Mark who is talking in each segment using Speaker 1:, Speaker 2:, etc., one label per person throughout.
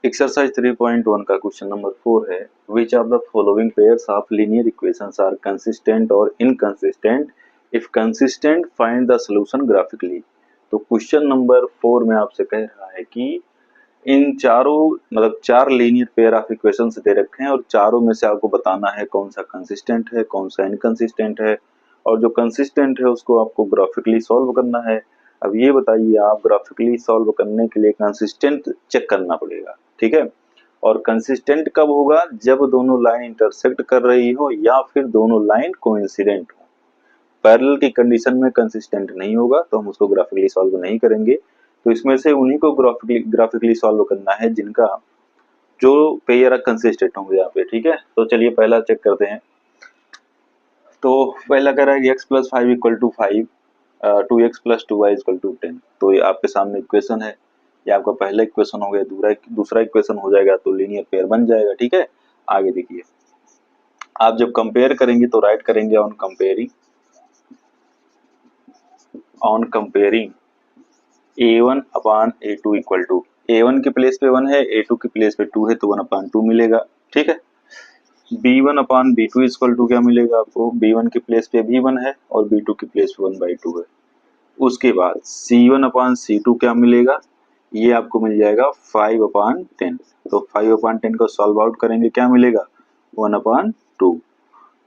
Speaker 1: Exercise 3.1 का question number 4 है, which of the following pairs of linear equations are consistent और inconsistent, if consistent find the solution graphically. तो question number 4 में आपसे कह रहा है कि इन चारों मतलब चार लीनियर पेयर ऑफ इक्वेशंस दे रखे हैं और चारों में से आपको बताना है कौन सा कंसिस्टेंट है, कौन सा इनकंसिस्टेंट है, और जो कंसिस्टेंट है उसको आपको ग्राफिकली सॉल्व करना है। अब ये बताइए, आप ग्राफिकली सॉल्व करने के लिए कंसिस्टेंट चेक करना पड़ेगा, ठीक है। और कंसिस्टेंट कब होगा? जब दोनों लाइन इंटरसेक्ट कर रही हो या फिर दोनों लाइन कोइंसिडेंट हो। पैरेलल की कंडीशन में कंसिस्टेंट नहीं होगा तो हम उसको ग्राफिकली सॉल्व नहीं करेंगे। तो इसमें से उन्हीं को ग्राफिकली सॉल्व करना है जिनका जो पेयर कंसिस्टेंट होंगे यहाँ पे, ठीक है। तो चलिए पहला चेक करते हैं। तो पहला कह रहा है x plus 5 equal to 5, 2x plus 2y equal to 10। तो ये आपके सामने इक्वेशन है, ये आपका पहला इक्वेशन हो गया, दूसरा इक्वेशन हो जाएगा तो लीनियर पेयर बन जाएगा, ठीक है। आगे देखिए, आप जब कंपेयर करेंगे तो राइट करेंगे on comparing a1 upon a2 equal to, a1 के प्लेस पे 1 है, a2 के प्लेस पे 2 है तो 1 अपान 2 मिलेगा, ठीक है। b1 upon b2 equal to क्या मिलेगा आपको? b1 के प्लेस पे भी 1 है और b2 के प्लेस पे 1/2 है। उसके बाद c1 अपान c2 क्या मिलेगा? ये आपको मिल जाएगा 5/10। तो 5/10 को सॉल्व आउट करेंगे, क्या मिलेगा? 1/2।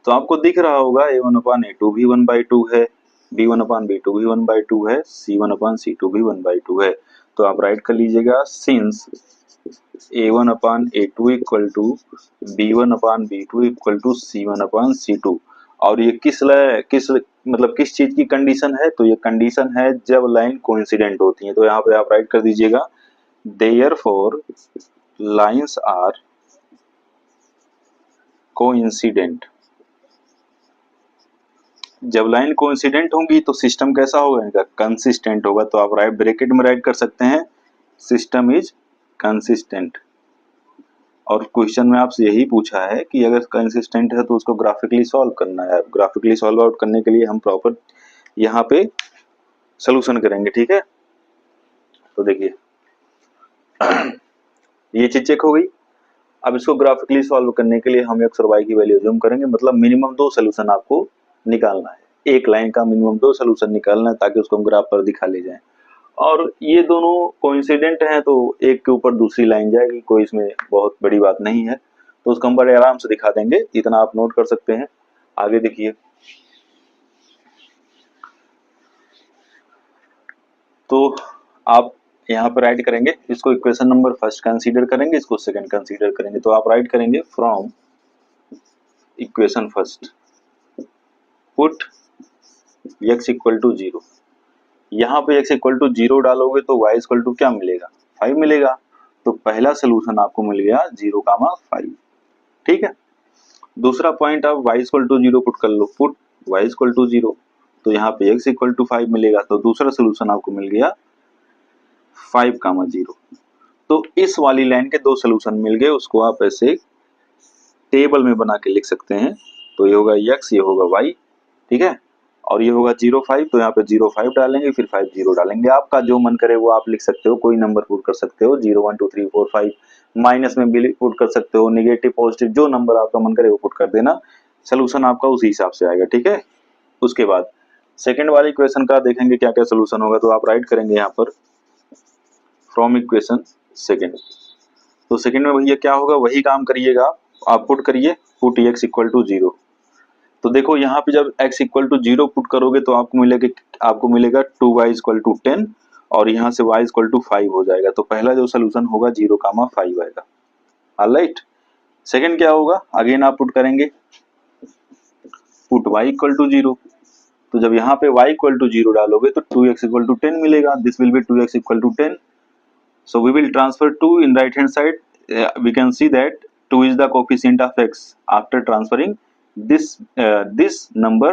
Speaker 1: तो आपको दिख रहा होगा a1 अपान a2 भी 1/2 है, b1 अपान b2 भी 1/2 है, c1 अपान c2 भी 1/2 है। तो आप राइट कर लीजिएगा, since a1 upon a2 equal to b1 upon b2 equal to c1 upon c2। और ये किस चीज की कंडीशन है? तो ये कंडीशन है जब लाइन कोइंसिडेंट होती है। तो यहाँ पे आप राइट कर दीजिएगा, देयरफॉर लाइंस आर कोइंसिडेंट। जब लाइन कोइंसिडेंट होंगी तो सिस्टम कैसा होगा? इनका कंसिस्टेंट होगा। तो आप राइट ब्रैकेट में राइट कर सकते हैं, सिस्टम इज कंसिस्टेंट। और क्वेश्चन में आपसे यही पूछा है कि अगर कंसिस्टेंट है तो उसको ग्राफिकली सॉल्व करना है। ग्राफिकली सॉल्व आउट करने के लिए हम प्रॉपर यहाँ पे सोल्यूशन करेंगे, ठीक है। तो देखिए ये चीज चेक हो गई। अब इसको ग्राफिकली सॉल्व करने के लिए हम एक्स और वाई की वैल्यू अज्यूम करेंगे, मतलब मिनिमम 2 सोल्यूशन आपको निकालना है। एक लाइन का मिनिमम 2 सोल्यूशन निकालना है ताकि उसको हम ग्राफ पर दिखा ले जाए। और ये दोनों कोइंसिडेंट हैं तो एक के ऊपर दूसरी लाइन जाएगी, कोई इसमें बहुत बड़ी बात नहीं है। तो उसको हम बड़े आराम से दिखा देंगे, इतना आप नोट कर सकते हैं। आगे देखिए, तो आप यहाँ पर राइट करेंगे, इसको इक्वेशन नंबर फर्स्ट कंसीडर करेंगे, इसको सेकंड कंसीडर करेंगे। तो आप राइट करेंगे from equation first put x equal to 0। यहाँ पे x इक्वल टू 0 डालोगे तो y इक्वल टू क्या मिलेगा? 5 मिलेगा। तो पहला सोल्यूशन आपको मिल गया 0,5, ठीक है। दूसरा पॉइंट आप y इक्वल टू 0 पुट कर लो, पुट y इक्वल टू 0। तो यहाँ पे x इक्वल टू 5 मिलेगा। तो दूसरा सोल्यूशन आपको मिल गया 5,0। तो इस वाली लाइन के 2 सोल्यूशन मिल गए, उसको आप ऐसे टेबल में बना के लिख सकते हैं। तो ये होगा x, ये होगा y, ठीक है। और ये होगा 0,5, तो यहाँ पे 0,5 डालेंगे, फिर 5 0 डालेंगे। आपका जो मन करे वो आप लिख सकते हो, कोई नंबर पुट कर सकते हो, 0 1 2 3 4 5, माइनस में भी पुट कर सकते हो, नेगेटिव पॉजिटिव जो नंबर आपका मन करे वो पुट कर देना। सोल्यूशन आपका उसी हिसाब से आएगा, ठीक है। उसके बाद सेकंड वाली इक्वेशन का देखेंगे क्या क्या सोल्यूशन होगा। तो आप राइट करेंगे यहाँ पर फ्रॉम इक्वेशन सेकंड। तो सेकंड में भैया क्या होगा, वही काम करिएगा, आप पुट करिए, पुट x इक्वल टू 0। तो देखो यहाँ पे जब x इक्वल टू 0 पुट करोगे तो आपको मिलेगा 2y इक्वल टू 10 और यहाँ से y इक्वल टू 5 हो जाएगा। तो पहला जो सोल्यूशन होगा 0,5 आएगा। ऑलराइट, सेकंड क्या होगा, अगेन आप पुट करेंगे, पुट y इक्वल टू 0। तो जब यहाँ पे y इक्वल टू 0 डालोगे तो 2x इक्वल टू 10 मिलेगा। This will be 2x equal to 10। So we will transfer 2 in right hand side. We can see that 2 is the coefficient of x. After transferring this number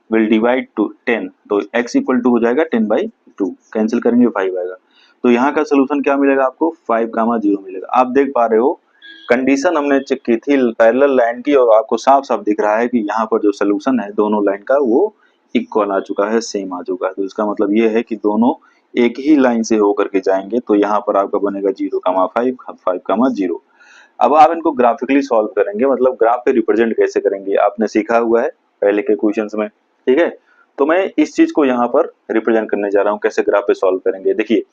Speaker 1: will divide to 10. तो x equal to हो जाएगा 10/2, cancel करेंगे 5 आएगा। तो यहाँ का solution क्या मिलेगा आपको? 5,0 मिलेगा। आप देख पा रहे हो कंडीशन हमने चेक की थी पैरेलल लाइन की और आपको साफ साफ दिख रहा है कि यहाँ पर जो सोल्यूशन है दोनों लाइन का वो इक्वल आ चुका है, सेम आ चुका है। तो इसका मतलब ये है कि दोनों एक ही लाइन से होकर के जाएंगे, तो यहाँ पर आपका बनेगा 0,5 5,0। अब आप इनको ग्राफिकली सॉल्व करेंगे, मतलब ग्राफ पे रिप्रेजेंट कैसे करेंगे आपने सीखा हुआ है पहले के क्वेश्चंस में, ठीक है। तो मैं इस चीज को यहाँ पर रिप्रेजेंट करने जा रहा हूँ, कैसे ग्राफ पे सॉल्व करेंगे। देखिए,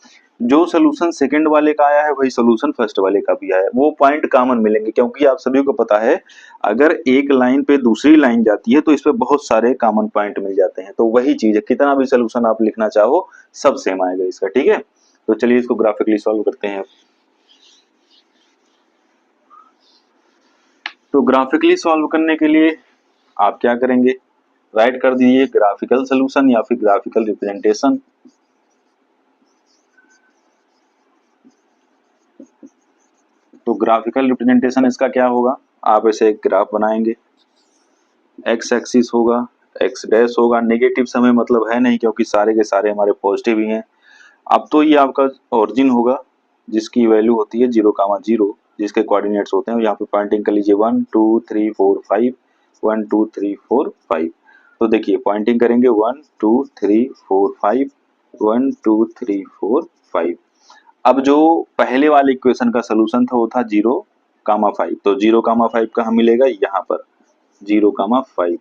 Speaker 1: जो सोल्यूशन सेकंड वाले का आया है वही सोल्यूशन फर्स्ट वाले का भी आया है, वो पॉइंट कॉमन मिलेंगे, क्योंकि आप सभी को पता है अगर एक लाइन पे दूसरी लाइन जाती है तो इस पे बहुत सारे कॉमन पॉइंट मिल जाते हैं। तो वही चीज है, कितना भी सोल्यूशन आप लिखना चाहो सब सेम आएगा इसका, ठीक है। तो चलिए इसको ग्राफिकली सॉल्व करते हैं। तो ग्राफिकली सॉल्व करने के लिए आप क्या करेंगे, राइट कर दीजिए ग्राफिकल सोल्यूशन या फिर ग्राफिकल रिप्रेजेंटेशन। तो ग्राफिकल रिप्रेजेंटेशन इसका क्या होगा, आप ऐसे एक ग्राफ बनाएंगे, एक्स एक्सिस होगा, एक्स डैश होगा, नेगेटिव समय मतलब है नहीं क्योंकि सारे के सारे हमारे पॉजिटिव ही हैं। अब तो ये आपका ओरिजिन होगा जिसकी वैल्यू होती है 0,0, जिसके कोऑर्डिनेट्स होते हैं, यहाँ पे पॉइंटिंग कर लीजिए 1 2 3 4 5, 1 2 3 4 5। तो देखिए पॉइंटिंग करेंगे 1 2 3 4 5, 1 2 3 4 5। अब जो पहले वाले इक्वेशन का सोल्यूशन था वो था 0,5, तो 0,5 कहाँ मिलेगा, यहाँ पर 0,5।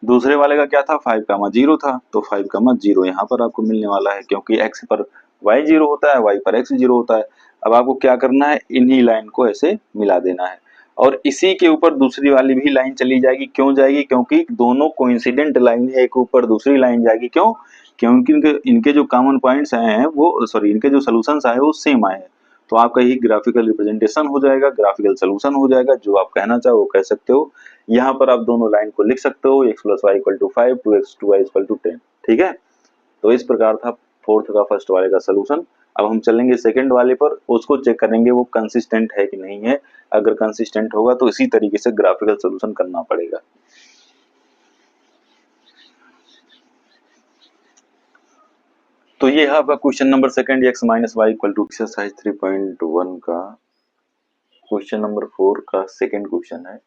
Speaker 1: दूसरे वाले का क्या था, 5,0 था, तो 5,0 यहाँ पर आपको मिलने वाला है, क्योंकि x पर y 0 होता है, y पर x 0 होता है। अब आपको क्या करना है, इन्हीं लाइन को ऐसे मिला देना है और इसी के ऊपर दूसरी वाली भी लाइन चली जाएगी। क्यों जाएगी, क्योंकि दोनों कोइंसिडेंट लाइन है, एक ऊपर दूसरी लाइन जाएगी। क्यों, क्योंकि इनके जो कॉमन पॉइंट्स आए हैं वो सॉरी इनके जो सोल्यूशंस आए वो सेम आए हैं। तो आपका ही ग्राफिकल रिप्रेजेंटेशन हो जाएगा, ग्राफिकल सोल्यूशन हो जाएगा। जो आप कहना चाहो वो कह सकते हो। यहाँ पर आप दोनों लाइन को लिख सकते हो, x + y = 5, 2x 2y = 10, ठीक है। तो इस प्रकार था फोर्थ का फर्स्ट वाले का सोल्यूशन। अब हम चलेंगे सेकंड वाले पर, उसको चेक करेंगे वो कंसिस्टेंट है कि नहीं है। अगर कंसिस्टेंट होगा तो इसी तरीके से ग्राफिकल सोल्यूशन करना पड़ेगा। तो ये है आपका question number second, x - y = exercise 3.1 का क्वेश्चन नंबर 4 का सेकंड क्वेश्चन है।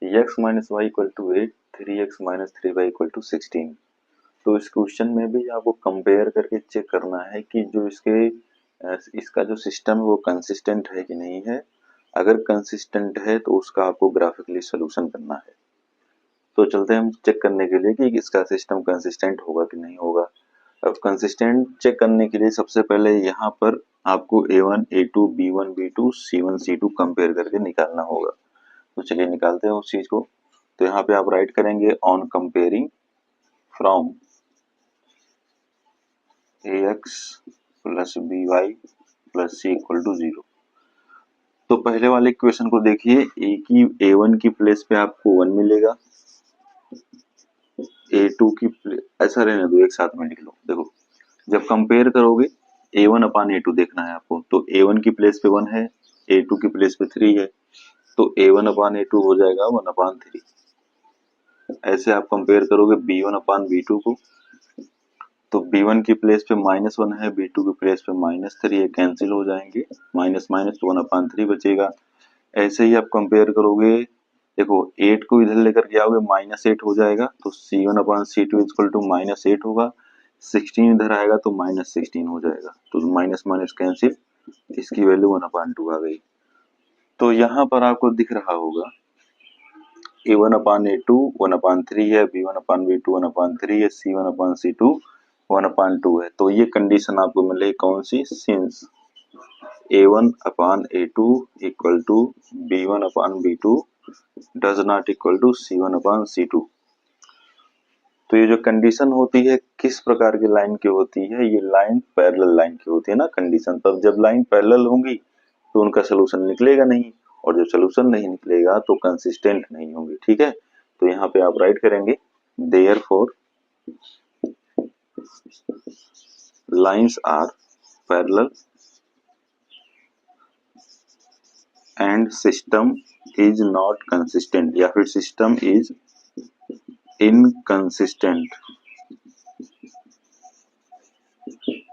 Speaker 1: x - y = 8, 3x - 3y = 16। तो इस क्वेश्चन में भी आपको कंपेयर करके चेक करना है कि जो इसका जो सिस्टम है वो कंसिस्टेंट है कि नहीं है। अगर कंसिस्टेंट है तो उसका आपको ग्राफिकली सोल्यूशन करना है। तो चलते हैं हम चेक करने के लिए कि इसका सिस्टम कंसिस्टेंट होगा कि नहीं होगा। अब कंसिस्टेंट चेक करने के लिए सबसे पहले यहाँ पर आपको A1 A2 B1 B2 C1 C2 compare करके निकालना होगा। तो चलिए निकालते हैं उस चीज को। तो यहाँ पे आप राइट करेंगे on comparing from ax plus by plus c = 0। तो पहले वाले इक्वेशन को देखिए, a1 की प्लेस पे आपको 1 मिलेगा, a2 की ऐसा रहने दो, एक साथ में लिख लो। देखो जब कंपेयर करोगे a1/a2 देखना है आपको, तो a1 की प्लेस पे 1 है, a2 की प्लेस पे 3 है, तो a1/a2 हो जाएगा 1/3। ऐसे आप कंपेयर करोगे b1/b2 को, तो b1 की प्लेस पे -1 है, b2 की प्लेस पे -3 है, कैंसिल हो जाएंगे, माइनस माइनस तो 1/3 बचेगा। ऐसे ही आप कंपेयर करोगे, देखो 8 को इधर लेकर के आओगे -8 हो जाएगा, तो C1/C2 = -8 होगा। 16 इधर आएगा तो -16 हो जाएगा, तो माइनस माइनस कैंसिल, इसकी वैल्यू 1/2 आ गई। तो यहाँ पर आपको दिख रहा होगा a1/a2 1/3 है, b1/b2 1/3 है, c1/c2 1/2 है। तो ये कंडीशन आपको मिलेगी कौन सी, since a1/a2 = b1/b2 does not equal to c1/c2। तो ये जो कंडीशन होती है किस प्रकार की लाइन की होती है, ये लाइन पैरेलल लाइन की होती है ना कंडीशन। तब जब लाइन पैरेलल होंगी तो उनका सोल्यूशन निकलेगा नहीं, और जब सोल्यूशन नहीं निकलेगा तो कंसिस्टेंट नहीं होंगे, ठीक है। तो यहाँ पे आप राइट करेंगे therefore lines are parallel and system is not consistent, या फिर सिस्टम इज इनकंसिस्टेंट।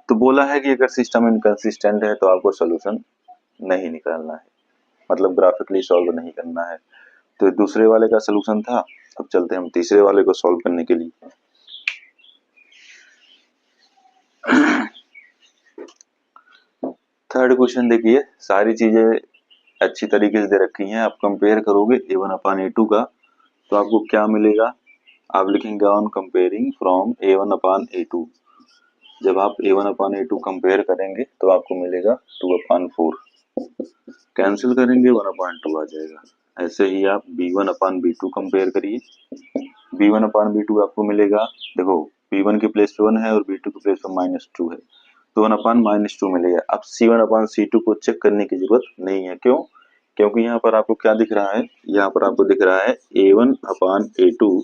Speaker 1: तो बोला है कि अगर सिस्टम इनकंसिस्टेंट है तो आपको सोल्यूशन नहीं निकालना है, मतलब ग्राफिकली सॉल्व नहीं करना है। तो दूसरे वाले का सोल्यूशन था। अब चलते हैं हम तीसरे वाले को सॉल्व करने के लिए। थर्ड क्वेश्चन देखिए, सारी चीजें अच्छी तरीके से दे रखी हैं, आप कंपेयर करोगे a1/a2 का तो आपको क्या मिलेगा, आप लिखेंगे ऑन कंपेयरिंग फ्रॉम a1/a2। जब आप a1/a2 कंपेयर करेंगे तो आपको मिलेगा 2/4, कैंसिल करेंगे 1/2 आ जाएगा। ऐसे ही आप b1/b2 कंपेयर करिए, b1/b2 आपको मिलेगा, देखो b1 के प्लेस पे 1 है और b2 के प्लेस पे -2 है, तो 1/-2 मिलेगा। अब c1/c2 को चेक करने की जरूरत नहीं है, क्यों? क्योंकि यहाँ पर आपको क्या दिख रहा है, यहाँ पर आपको दिख रहा है a1/a2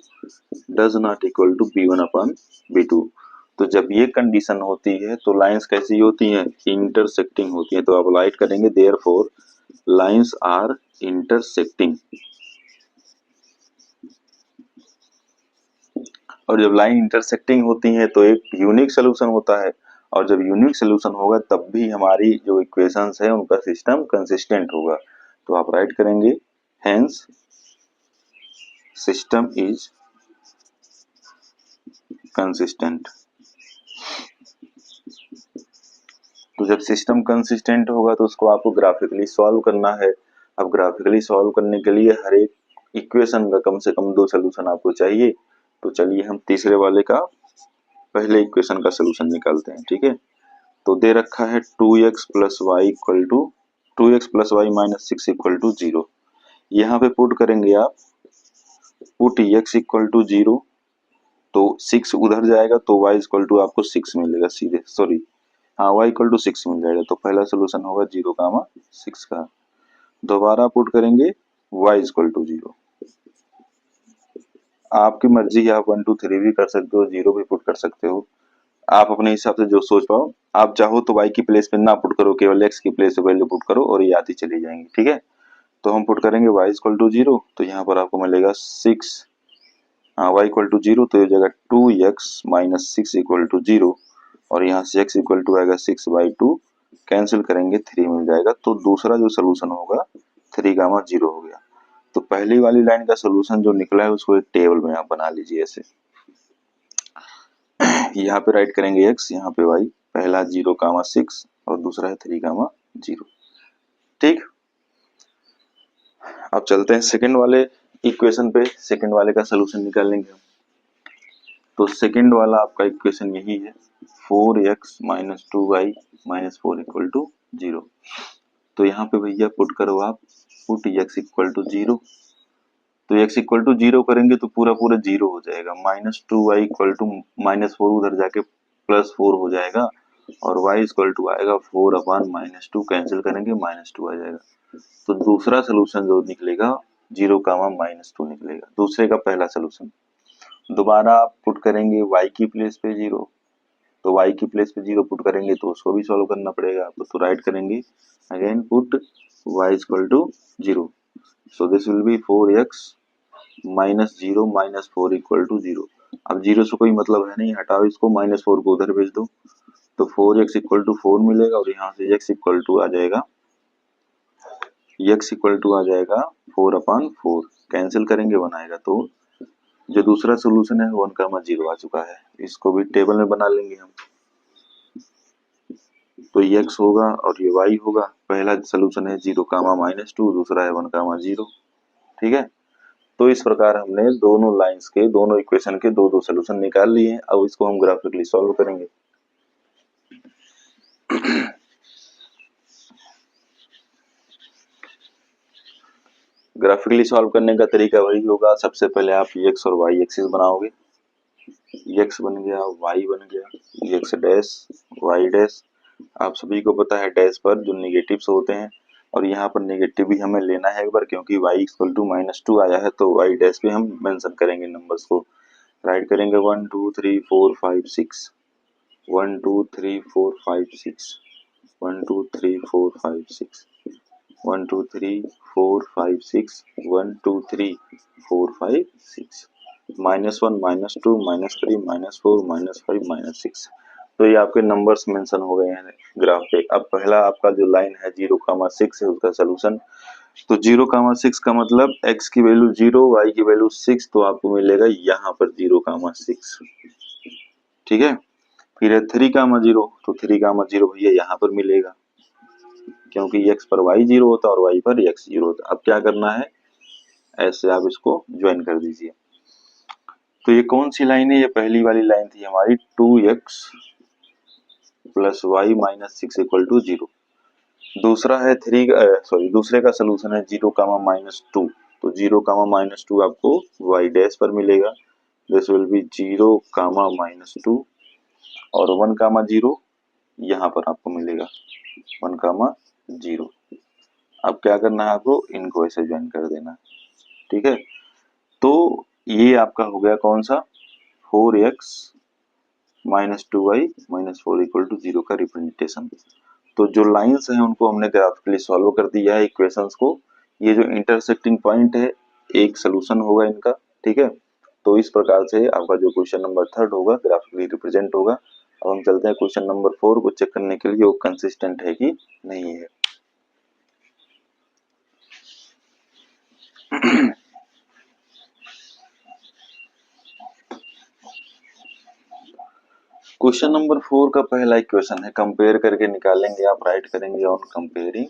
Speaker 1: does not equal to b1/b2। तो जब ये कंडीशन होती है तो लाइंस कैसी होती हैं, इंटरसेक्टिंग होती हैं। तो आप राइट करेंगे देयरफॉर लाइंस आर इंटरसेक्टिंग। और जब लाइन इंटरसेक्टिंग होती है तो एक यूनिक सोल्यूशन होता है, और जब यूनिक सोल्यूशन होगा तब भी हमारी जो इक्वेशंस है उनका सिस्टम कंसिस्टेंट होगा। तो आप राइट करेंगे हेंस सिस्टम इज कंसिस्टेंट। तो जब सिस्टम कंसिस्टेंट होगा तो उसको आपको ग्राफिकली सॉल्व करना है। अब ग्राफिकली सॉल्व करने के लिए हर एक इक्वेशन का कम से कम 2 सोल्यूशन आपको चाहिए। तो चलिए हम तीसरे वाले का पहले इक्वेशन का सोल्यूशन निकालते हैं, ठीक है। तो दे रखा है 2x plus Y equal to 2x plus y minus 6 equal to 0। यहाँ पे पुट करेंगे आप, पुट x इक्वल टू 0, तो 6 उधर जाएगा तो y इक्वल टू आपको 6 मिलेगा सीधे, सॉरी हाँ y इक्वल टू 6 मिल जाएगा। तो पहला सोल्यूशन होगा 0, 6 का। दोबारा पुट करेंगे y इक्वल टू 0, आपकी मर्जी है, आप 1 2 3 भी कर सकते हो, 0 भी पुट कर सकते हो, आप अपने हिसाब से जो सोच पाओ। आप चाहो तो y की प्लेस पे ना पुट करो, केवल x की प्लेस पे वैल्यू पुट करो और ये आती चली जाएंगी, ठीक है। तो हम पुट करेंगे y इक्वल टू 0, तो यहाँ पर आपको मिलेगा 6, हाँ y इक्वल टू 0, तो ये जगह 2x माइनस 6 इक्वल टू 0, और यहाँ से x इक्वल टू आएगा 6/2, कैंसिल करेंगे 3 मिल जाएगा। तो दूसरा जो सोल्यूशन होगा 3, 0 हो गया। तो पहली वाली लाइन का सोल्यूशन जो निकला है उसको एक टेबल में आप बना लीजिए ऐसे। यहाँ पे राइट करेंगे x, यहाँ पे y, पहला 0, 6 और दूसरा है 3, 0, ठीक। अब चलते हैं सेकंड वाले इक्वेशन पे, सेकंड वाले का सोल्यूशन निकाल लेंगे हम। तो सेकंड वाला आपका इक्वेशन यही है, 4x minus 2y minus 4 equal to 0। तो यहाँ पे भैया पुट करो आप, पुट x इक्वल टू 0, तो x इक्वल टू 0 करेंगे तो पूरा पूरा 0 हो जाएगा, -2y इक्वल टू -4 उधर जाके +4 हो जाएगा, और y इक्वल टू आएगा 4/-2, कैंसिल करेंगे -2 आ जाएगा। तो दूसरा सोल्यूशन जो निकलेगा 0, -2 निकलेगा, दूसरे का पहला सोल्यूशन। दोबारा आप पुट करेंगे y की प्लेस पे 0, तो y की प्लेस पे 0 पुट करेंगे तो उसको भी सॉल्व करना पड़ेगा आपको। तो राइट करेंगे again put y equal to 0, so this will be 4x minus 0 minus 4 equal to 0। अब 0 से कोई मतलब है नहीं, हटाओ इसको, -4 को उधर भेज दो, तो 4x इक्वल टू 4 मिलेगा, और यहाँ से x इक्वल टू आ जाएगा, x इक्वल टू आ जाएगा 4/4, कैंसिल करेंगे 1 आएगा। तो जो दूसरा सोल्यूशन है 1, 0 आ चुका है, इसको भी टेबल में बना लेंगे हम। तो ये x होगा और ये y होगा, पहला सोल्यूशन है 0, -2, दूसरा है 1, 0, ठीक है। तो इस प्रकार हमने दोनों लाइंस के, दोनों इक्वेशन के दो दो सोल्यूशन निकाल लिए हैं। अब इसको हम ग्राफिकली सॉल्व करेंगे। ग्राफिकली सॉल्व करने का तरीका वही होगा, सबसे पहले आप x और y एक्सिस बनाओगे, x बन गया, y बन गया, x डैश y डैश। आप सभी को पता है डैश पर जो नेगेटिव्स होते हैं, और यहाँ पर नेगेटिव भी हमें लेना है एक बार, क्योंकि y इक्वल टू -2 आया है, तो y डैश पे हम मेंशन करेंगे नंबर्स को। राइट करेंगे 1 2 3 4 5 6, 1 2 3 4 5 6, 1 2 3 4 5 6, 1 2 3 4 5 6, 1 2 3 4 5 6, -1 -2 -3 -4 -5 -6। तो ये आपके नंबर्स मेंशन हो गए हैं ग्राफ पे। अब पहला आपका जो लाइन है 0, 6 है उसका सोल्यूशन। तो 0, 6 का मतलब x की वैल्यू 0, y की वैल्यू 6, तो आपको मिलेगा यहाँ पर 0, 6, ठीक है। फिर है 3, 0, तो 3, 0 भैया यहाँ पर मिलेगा, क्योंकि x पर y 0 होता है और y पर x 0 होता है। अब क्या करना है, ऐसे आप इसको ज्वाइन कर दीजिए। तो ये कौन सी लाइन है, ये पहली वाली लाइन थी हमारी 2x plus y minus 6 equal to 0। दूसरा है दूसरे का सोल्यूशन है 0 कामा माइनस 2। तो 0 कामा माइनस 2 आपको y डैश पर मिलेगा, this will be 0 comma minus 2 और 1 कामा 0 यहाँ पर आपको मिलेगा 1 कामा 0। अब क्या करना है आपको, इनको ऐसे ज्वाइन कर देना, ठीक है। तो ये आपका हो गया कौन सा, 4x minus 2y minus 4 equal to 0 का रिप्रेजेंटेशन। तो जो लाइंस हैं उनको हमने ग्राफिकली सॉल्व कर दिया है इक्वेशंस को। ये जो इंटरसेक्टिंग पॉइंट है एक सोल्यूशन होगा इनका, ठीक है। तो इस प्रकार से आपका जो क्वेश्चन नंबर 3 होगा ग्राफिकली रिप्रेजेंट होगा। अब हम चलते हैं क्वेश्चन नंबर 4 को चेक करने के लिए वो कंसिस्टेंट है कि नहीं है। क्वेश्चन नंबर 4 का पहला इक्वेशन है, कंपेयर करके निकालेंगे, आप राइट करेंगे ऑन कंपेयरिंग।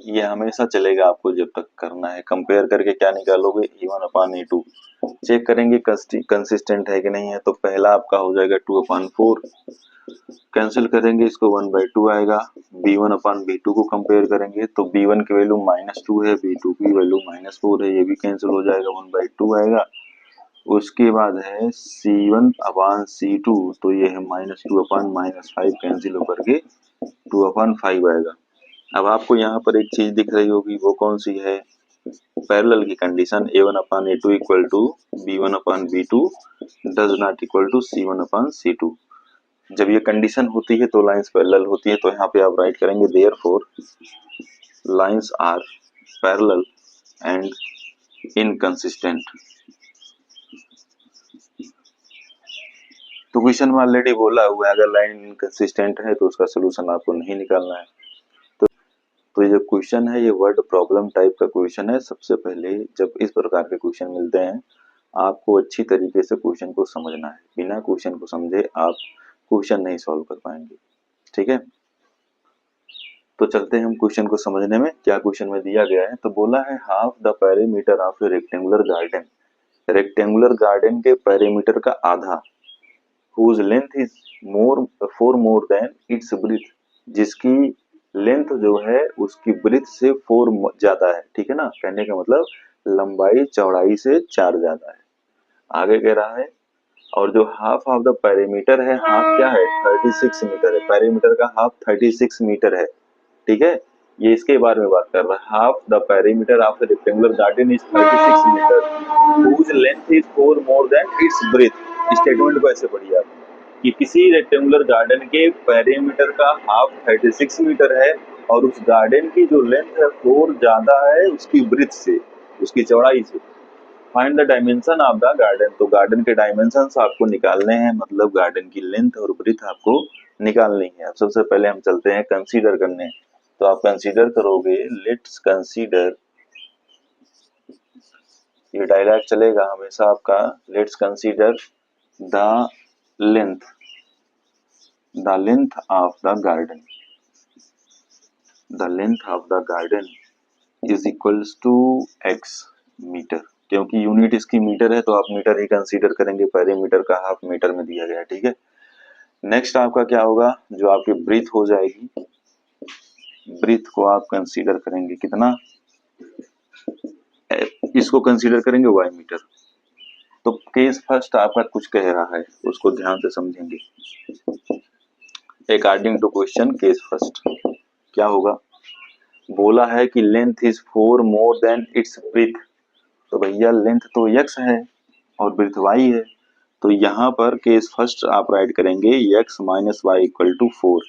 Speaker 1: ये हमेशा चलेगा आपको जब तक करना है। कंपेयर करके क्या निकालोगे, e1 अपान e2। चेक करेंगे कंसिस्टेंट है कि नहीं है। तो पहला आपका हो जाएगा 2 अपान 4, कैंसिल करेंगे इसको 1/2 आएगा। b1 अपान b2 को कंपेयर करेंगे तो b1 की वैल्यू -2 है, b2 की वैल्यू -4 है, ये भी कैंसिल हो जाएगा 1/2 आएगा। उसके बाद है c1 अपान c2, तो ये है -2 अपान -5 कैंसिल होकर के 2 अपान 5 आएगा। अब आपको यहाँ पर एक चीज दिख रही होगी, वो कौन सी है, पैरेलल की condition a1 upon a2 equal to b1 upon b2 does not equal to c1 upon c2। जब ये कंडीशन होती है तो लाइंस पैरेलल होती है। तो यहाँ पे आप राइट करेंगे therefore lines are parallel and inconsistent. तो क्वेश्चन में ऑलरेडी बोला हुआ है अगर लाइन इनकंसिस्टेंट है तो उसका सोल्यूशन आपको नहीं निकालना है। तो ये जो क्वेश्चन है ये वर्ड प्रॉब्लम टाइप का क्वेश्चन है। सबसे पहले जब इस प्रकार के क्वेश्चन मिलते हैं आपको अच्छी तरीके से क्वेश्चन को समझना है। बिना क्वेश्चन को समझे आप क्वेश्चन नहीं सॉल्व कर पाएंगे, ठीक है। तो चलते हैं हम क्वेश्चन को समझने में। क्या क्वेश्चन में दिया गया है, तो बोला है half the perimeter of A rectangular garden. Rectangular garden के पेरीमीटर का आधा, whose length is more than its breadth, जिसकी लेंथ जो है उसकी ब्रेथ से 4 ज्यादा है, ठीक है ना। कहने का मतलब लंबाई चौड़ाई से 4 ज्यादा है। आगे कह रहा है और जो हाफ ऑफ द पेरीमीटर है, हाफ क्या है 36 मीटर है, पेरीमीटर का हाफ 36 मीटर है, ठीक है। ये इसके बारे में बात कर रहा है। Half the perimeter of the rectangular garden is 36 metre, whose length is 4 more than its breadth। Statement को ऐसे पढ़िए आप कि किसी रेक्टेंगुलर गार्डन के पेरीमीटर का हाफ 36 मीटर है और उस गार्डन की जो लेंथ है 4 ज्यादा है उसकी ब्रेथ से, उसकी चौड़ाई से। Find the dimension of the garden. तो गार्डन के डायमेंशंस आपको निकालने हैं, मतलब गार्डन की लेंथ और ब्रेथ आपको निकालनी है। अब सबसे पहले हम चलते हैं कंसीडर करने। तो आप कंसीडर करोगे, लेट्स कंसीडर, ये डायलॉग चलेगा हमेशा आपका, let's consider the length of the garden, the length of the garden is equals to x meter. क्योंकि यूनिट इसकी मीटर है तो आप मीटर ही कंसीडर करेंगे, पेरीमीटर का हाफ मीटर में दिया गया है, ठीक है। नेक्स्ट आपका क्या होगा, जो आपकी ब्रीथ हो जाएगी, ब्रीथ को आप कंसीडर करेंगे कितना, इसको कंसीडर करेंगे y मीटर। तो केस फर्स्ट आपका कुछ कह रहा है उसको ध्यान से समझेंगे। According to question case first क्या होगा, बोला है कि length is 4 more than it's breadth. तो भैया लेंथ तो x है और ब्रीथ y है। तो यहाँ पर केस फर्स्ट आप राइट करेंगे x minus y equal to 4,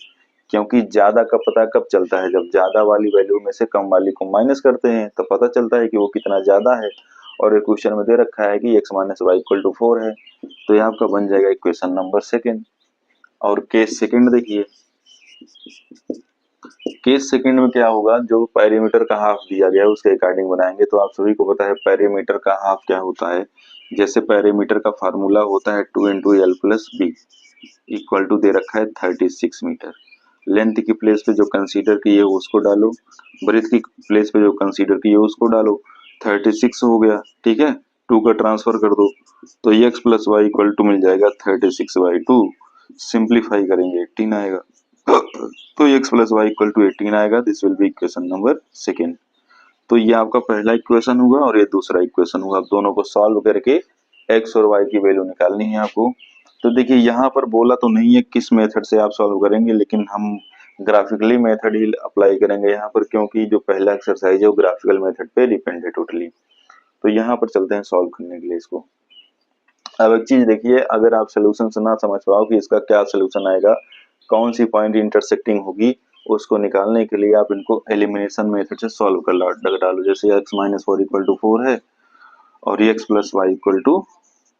Speaker 1: क्योंकि ज्यादा का पता कब चलता है, जब ज्यादा वाली वैल्यू में से कम वाली को माइनस करते हैं तो पता चलता है कि वो कितना ज्यादा है। और एक क्वेश्चन में दे रखा है कि x minus y equal to 4 है। तो यहाँ आपका बन जाएगा इक्वेशन नंबर सेकेंड। और केस सेकेंड देखिए, केस सेकंड में क्या होगा, जो पेरीमीटर का हाफ दिया गया है उसके अकॉर्डिंग बनाएंगे। तो आप सभी को पता है पेरीमीटर का हाफ क्या होता है। जैसे पेरीमीटर का फार्मूला होता है 2 × l + b इक्वल टू दे रखा है 36 मीटर। लेंथ की प्लेस पे जो कंसीडर की है उसको डालो, ब्रेथ की प्लेस पे जो कंसीडर की है उसको डालो, 36 हो गया, ठीक है। 2 का ट्रांसफर कर दो तो x plus Y equal to मिल जाएगा 36/2। सिंप्लीफाई करेंगे 18 आएगा तो x plus Y equal to 18 आएगा। This will be equation number second. तो ये आपका पहला इक्वेशन हुआ और ये दूसरा इक्वेशन हुआ। अब दोनों को सॉल्व करके x और y की वैल्यू निकालनी है आपको। तो देखिए यहाँ पर बोला तो नहीं है किस मेथड से आप सॉल्व करेंगे, लेकिन हम ग्राफिकली मेथड ही अप्लाई करेंगे यहाँ पर, क्योंकि जो पहला एक्सरसाइज है वो ग्राफिकल मेथड पे डिपेंड है टोटली। तो यहाँ पर चलते हैं सॉल्व करने के लिए इसको। अब एक चीज देखिए, अगर आप सोल्यूशन से ना समझ पाओ कि इसका क्या सोल्यूशन आएगा, कौन सी पॉइंट इंटरसेक्टिंग होगी, उसको निकालने के लिए आप इनको एलिमिनेशन मेथड से सॉल्व कर डालो। जैसे x माइनस 4 इक्वल टू 4 है और x plus Y equal to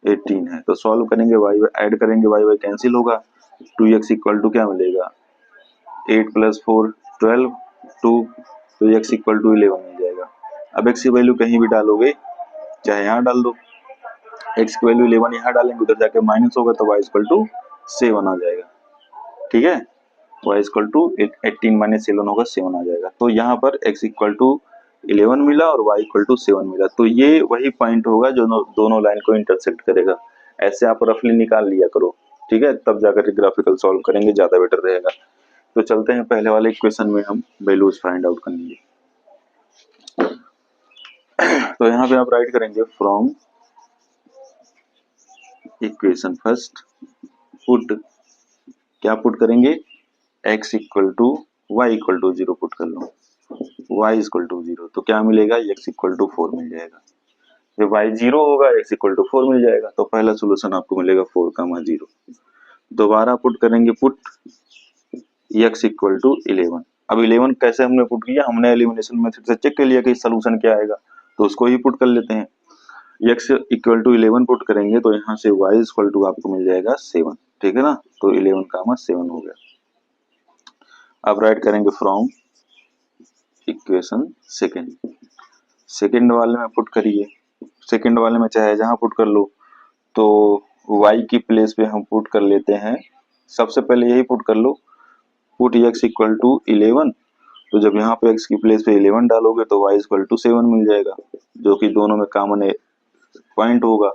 Speaker 1: 18 है, तो सॉल्व करेंगे, वाई ऐड करेंगे, वाई वाई कैंसिल होगा, 2x इक्वल टू क्या मिलेगा, 8 प्लस 4 12 2, तो x इक्वल टू 11 मिल जाएगा। अब x की वैल्यू कहीं भी डालोगे, चाहे यहाँ डाल दो, x की वैल्यू 11 यहाँ डालेंगे, उधर जाके माइनस होगा तो y इक्वल टू 7 आ जाएगा, ठीक है। y इक्वल टू 18 माइनस 7 होगा, 7 आ जाएगा। तो यहाँ पर x इक्वल टू 11 मिला और y इक्वल टू 7 मिला, तो ये वही पॉइंट होगा जो दोनों लाइन को इंटरसेक्ट करेगा। ऐसे आप रफली निकाल लिया करो, ठीक है, तब जाकर ग्राफिकल सॉल्व करेंगे, ज्यादा बेटर रहेगा। तो चलते हैं पहले वाले इक्वेशन में हम वैल्यूज फाइंड आउट करेंगे। तो यहाँ पे आप राइट करेंगे फ्रॉम इक्वेशन फर्स्ट पुट, क्या पुट करेंगे, x equal to y equal to 0 put कर लो, y इक्वल टू 0, तो क्या मिलेगा, x इक्वल टू 4 मिल जाएगा। जब y 0 होगा x इक्वल टू 4 मिल जाएगा, तो पहला सोल्यूशन आपको मिलेगा 4, 0। दोबारा पुट करेंगे, पुट x इक्वल टू 11। अब 11 कैसे हमने पुट किया, हमने एलिमिनेशन मेथड से चेक कर लिया कि सोल्यूशन क्या आएगा, तो उसको ही पुट कर लेते हैं। x इक्वल टू 11 पुट करेंगे तो यहाँ से y इक्वल टू आपको मिल जाएगा 7, ठीक है ना। तो 11, 7 हो गया। अब राइट करेंगे फ्रॉम इक्वेशन सेकेंड वाले में पुट करिए, सेकेंड वाले में चाहे जहां पुट कर लो, तो y की प्लेस पे हम पुट कर लेते हैं, सबसे पहले यही पुट कर लो, पुट x इक्वल टू 11। तो जब यहाँ पे x की प्लेस पे 11 डालोगे तो y इक्वल टू 7 मिल जाएगा, जो कि दोनों में कॉमन पॉइंट होगा,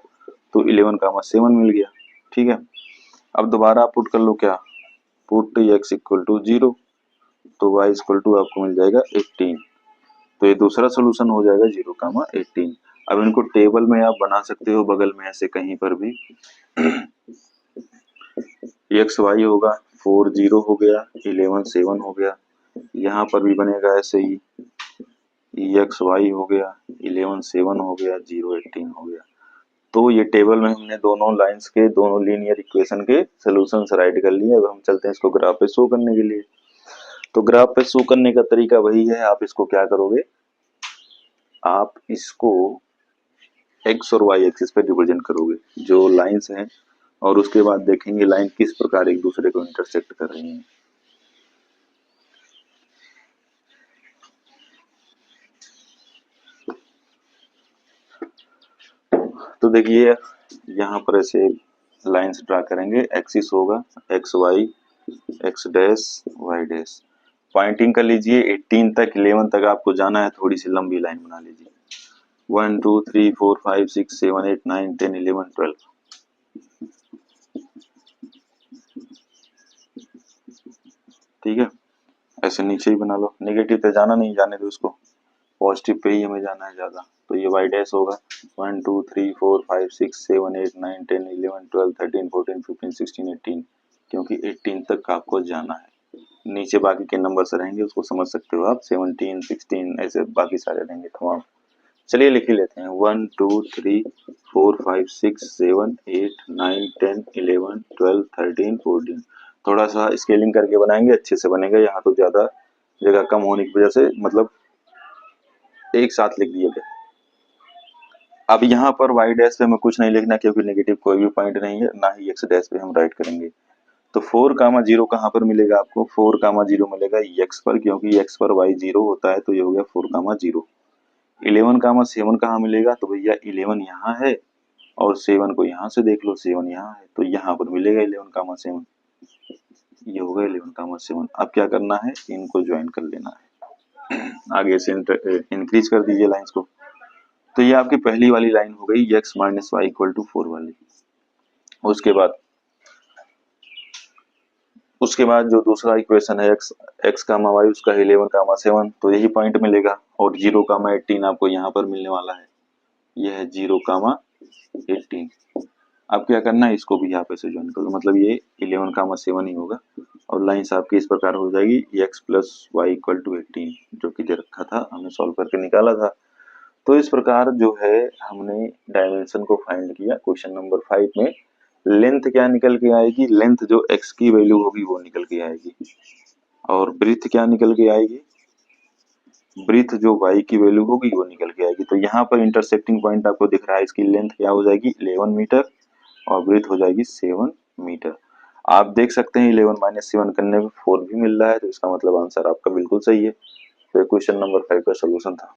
Speaker 1: तो 11, 7 मिल गया, ठीक है। अब दोबारा आप पुट कर लो, क्या, पुट x इक्वल टू 0, तो y इक्वल टू आपको मिल जाएगा 18, तो ये दूसरा सोल्यूशन हो जाएगा 0, 18। अब इनको टेबल में आप बना सकते हो, बगल में ऐसे कहीं पर भी एक्स वाई होगा, 4 0 हो गया, 11 7 हो गया, यहाँ पर भी बनेगा ऐसे ही, एक्स वाई हो गया, 11 7 हो गया, 0 18 हो गया। तो ये टेबल में हमने दोनों लाइंस के, दोनों लीनियर इक्वेशन के सोल्यूशंस राइट कर लिए। अब हम चलते हैं इसको ग्राफ पे शो करने के लिए। तो ग्राफ पे शो करने का तरीका वही है, आप इसको क्या करोगे, आप इसको एक्स और वाई एक्सिस पे रिप्रेजेंट करोगे जो लाइंस हैं, और उसके बाद देखेंगे लाइन किस प्रकार एक दूसरे को इंटरसेक्ट कर रही हैं। तो देखिए यहाँ पर ऐसे लाइंस ड्रा करेंगे, एक्सिस होगा x y, x dash y dash, pointing कर लीजिए 18 तक, 11 तक आपको जाना है, थोड़ी सी लंबी लाइन बना लीजिए, 1 2 3 4 5 6 7 8 9 10 11 12, ठीक है। ऐसे नीचे ही बना लो, नेगेटिव पे जाना नहीं, जाने दो इसको, पॉजिटिव पे ही हमें जाना है ज्यादा। तो ये वाई डैश होगा 1 2 3 4 5 6 7 8 9 10 11 12 13 14 15 16 18, क्योंकि 18 तक आपको जाना है। नीचे बाकी के नंबर्स रहेंगे, उसको समझ सकते हो आप, 17 16 ऐसे बाकी सारे रहेंगे तमाम। चलिए लिख ही लेते हैं, 1 2 3 4 5 6 7 8 9 10 11 12 13 14। थोड़ा सा स्केलिंग करके बनाएंगे, अच्छे से बनेगा। यहाँ तो ज्यादा जगह कम होने की वजह से मतलब एक साथ लिख दिए गए। अब यहाँ पर y डैश पे हमें कुछ नहीं लिखना, क्योंकि नेगेटिव कोई भी पॉइंट नहीं है, ना ही x डैश पे हम राइट करेंगे। तो 4, 0 कहाँ पर मिलेगा आपको, 4, 0 मिलेगा x पर, क्योंकि x पर y 0 होता है, तो ये हो गया 4, 0। 11, 7 कहाँ मिलेगा, तो भैया 11 यहाँ है, और 7 को यहाँ से देख लो, 7 यहाँ है, तो यहाँ पर मिलेगा 11, 7। ये होगा 11,7। अब क्या करना है, इनको ज्वाइन कर लेना है। आगे से इंक्रीज कर दीजिए लाइंस को। तो ये आपकी पहली वाली लाइन हो गई x minus y equal to 4 वाली। उसके बाद जो दूसरा इक्वेशन है x कामा वाई, उसका 11,7, तो यही पॉइंट मिलेगा। और 0,18 आपको यहाँ पर मिलने वाला है, यह है 0,18। अब क्या करना है, इसको भी यहाँ पे से ज्वाइन कर लो, मतलब ये 11,7 ही होगा। और लाइन्स आपकी इस प्रकार हो जाएगी x plus Y equal to 18, जो कि दे रखा था, हमने सॉल्व करके निकाला था। तो इस प्रकार जो है हमने डायमेंशन को फाइंड किया। क्वेश्चन नंबर 5 में लेंथ क्या निकल के आएगी, लेंथ जो x की वैल्यू होगी वो निकल के आएगी। और ब्रीथ क्या निकल के आएगी, ब्रीथ जो y की वैल्यू होगी वो निकल के आएगी। तो यहाँ पर इंटरसेक्टिंग पॉइंट आपको दिख रहा है, इसकी लेंथ क्या हो जाएगी 11 मीटर और ब्रीथ हो जाएगी 7 मीटर। आप देख सकते हैं 11 माइनस 7 करने में 4 भी मिल रहा है, तो इसका मतलब आंसर आपका बिल्कुल सही है। तो क्वेश्चन नंबर 5 का सोल्यूशन था।